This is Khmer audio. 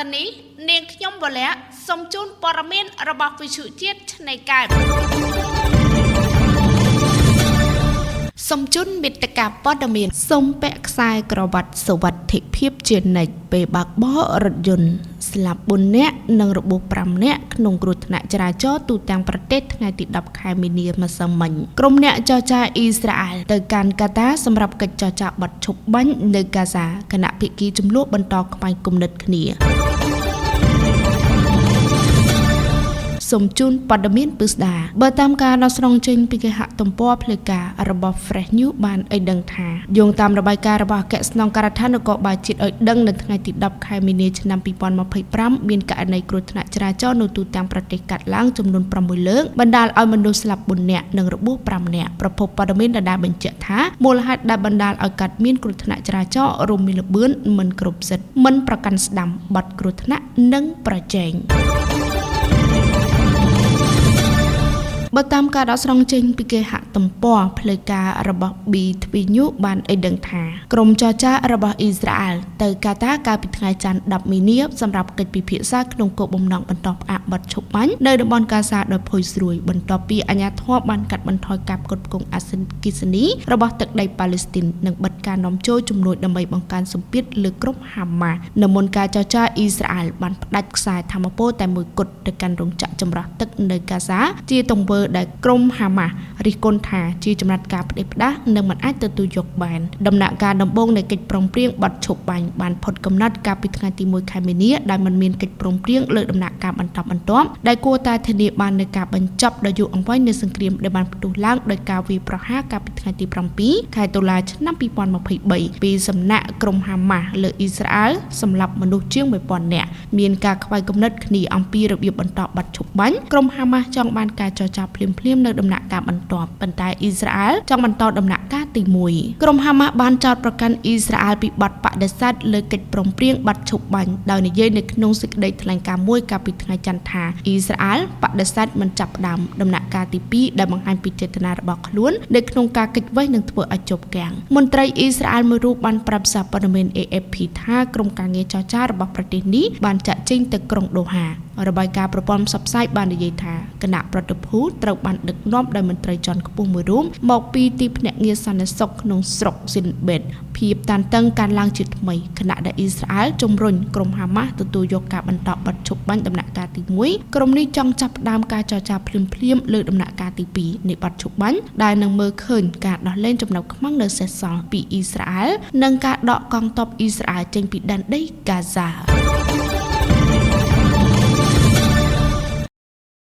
តនីនាងខ្ញុំវលៈសូមជូនព័ត៌មានរបស់វិទ្យុជាតិនៃកើតសូមជូនមេត្តាព័ត៌មានសូមពាក់ខ្សែក្រវ៉ាត់សុវត្ថិភាពជានិច្ចពេលបើកបររថយន្តស្លាប់4នាក់និងរបួស5នាក់ក្នុងគ្រោះថ្នាក់ចរាចរណ៍ទូទាំងប្រទេសថ្ងៃទី10ខែមីនាម្សិលមិញក្រុមអ្នកចរចាអ៊ីស្រាអែលទៅកាន់កាតាសម្រាប់កិច្ចចរចាបិទឈប់បាញ់នៅហ្គាហ្សាគណៈភាគីចំនួនបន្តខ្វែងគំនិតគ្នាសូមជូនព័ត៌មានពិស្ដាបើតាមការដោះស្រាយចេញពីគេហទំព័រផ្លូវការរបស់ Fresh News បានឲ្យដឹងថាយោងតាមរបាយការណ៍របស់អគ្គស្នងការដ្ឋាននគរបាលជាតិឲ្យដឹងនៅថ្ងៃទី10ខែមីនាឆ្នាំ2025មានករណីគ្រោះថ្នាក់ចរាចរណ៍នៅទូទាំងប្រទេសកាត់ឡើងចំនួន6លើកបណ្ដាលឲ្យមនុស្សស្លាប់4នាក់និងរបួស5នាក់ប្រភពព័ត៌មានដដែលបញ្ជាក់ថាមូលហេតុដែលបណ្ដាលឲ្យកាត់មានគ្រោះថ្នាក់ចរាចរណ៍រួមមានល្បឿនមិនគ្រប់សិទ្ធិមិនប្រកាន់ស្ដាំបាត់គ្រោះថ្នាក់និងប្រជែងបើតាមការដកស្រង់ចេញពីគេហទំព័រផ្លូវការរបស់ BTV News បានឲ្យដឹងថាក្រុមចរចារបស់អ៊ីស្រាអែលទៅកាតាកាលពីថ្ងៃច័ន្ទ10មីនាសម្រាប់កិច្ចពិភាក្សាក្នុងគោលបំណងបន្តផ្អាកបទឈប់បាញ់នៅតំបន់កាហ្សាដោយភ័យស្រួយបន្ទាប់ពីអាជ្ញាធរបានកាត់បន្ថយការផ្គត់ផ្គង់អាគីសនីរបស់ទឹកដីប៉ាឡេស្ទីននិងបិទការនាំចូលជំនួយដើម្បីបង្កើនសម្ពាធលើក្រុមហាម៉ាស់នៅមុនការចរចាអ៊ីស្រាអែលបានផ្ដាច់ខ្សែថាមពលតែមួយគត់ទៅកាន់រោងចក្រចម្រោះទឹកនៅកាហ្សាជាទង្វើដែលក្រុមហាម៉ាស់រិះគន់ថាជាចំណាត់ការផ្ដេសផ្ដាសនិងមិនអាចទទួលយកបានដំណាក់កាលដំបូងនៃកិច្ចព្រមព្រៀងបទឈប់បាញ់បានផុតកំណត់កាលពីថ្ងៃទី1ខែមីនាដែលមិនមានកិច្ចព្រមព្រៀងលើដំណាក់កាលបន្តបន្ទាប់ដែលគួរតែធានាបាននូវការបញ្ចប់ដ៏យូរអង្វែងនៃសង្គ្រាមដែលបានផ្ទុះឡើងដោយការវាយប្រហារកាលពីថ្ងៃទី7ខែតុលាឆ្នាំ2023ពីសំណាក់ក្រុមហាម៉ាស់លើអ៊ីស្រាអែលសម្លាប់មនុស្សជាង 1000 នាក់មានការខ្វែងគំនិតគ្នាអំពីរបៀបបន្តបទឈប់បាញ់ក្រុមហាម៉ាស់ចង់បានការចរចាភ្លាមនៅដំណាក់កាលបន្ទាប់ប៉ុន្តែអ៊ីស្រាអែលចង់បន្តដំណាក់កាលទី1ក្រុមហាម៉ាស់បានចោទប្រកាន់អ៊ីស្រាអែលពីបទបដិសេធលើកិច្ចព្រមព្រៀងបទឈប់បាញ់ដោយនិយាយនៅក្នុងសេចក្តីថ្លែងការណ៍មួយកាលពីថ្ងៃច័ន្ទថាអ៊ីស្រាអែលបដិសេធមិនចាប់ផ្ដើមដំណាក់កាលទី2ដែលបង្ហាញពីចេតនារបស់ខ្លួននៅក្នុងការគេចវេះនិងធ្វើឲ្យជប់គាំងមន្ត្រីអ៊ីស្រាអែលមួយរូបបានប្រាប់សារព័ត៌មាន AFP ថាក្រុមការងារចរចារបស់ប្រទេសនេះបានចាក់ចេញទៅក្រុងដូហារបាយការណ៍ប្រព័ន្ធផ្សព្វផ្សាយបាននិយាយថាគណៈប្រតិភូត្រូវបានដឹកនាំដោយមន្ត្រីជាន់ខ្ពស់មួយរូបមកពីទីភ្នាក់ងារសន្តិសុខក្នុងស្រុកស៊ីនបេតភាពតានតឹងកើនឡើងជាថ្មីខណៈដែលអ៊ីស្រាអែលជំរុញក្រុមហាម៉ាស់ទទួលយកការបន្តបទឈប់បាញ់ដំណាក់កាលទី1ក្រុមនេះចង់ចាប់ផ្ដើមការចរចាភ្លាមលើដំណាក់កាលទី2នៃបទឈប់បាញ់ដែលនឹងមើលឃើញការដោះលែងចំណុចខ្មាំងនៅសេសសល់ពីអ៊ីស្រាអែលនិងការដកកងទ័ពអ៊ីស្រាអែលចេញពីដែនដីហ្គាហ្សា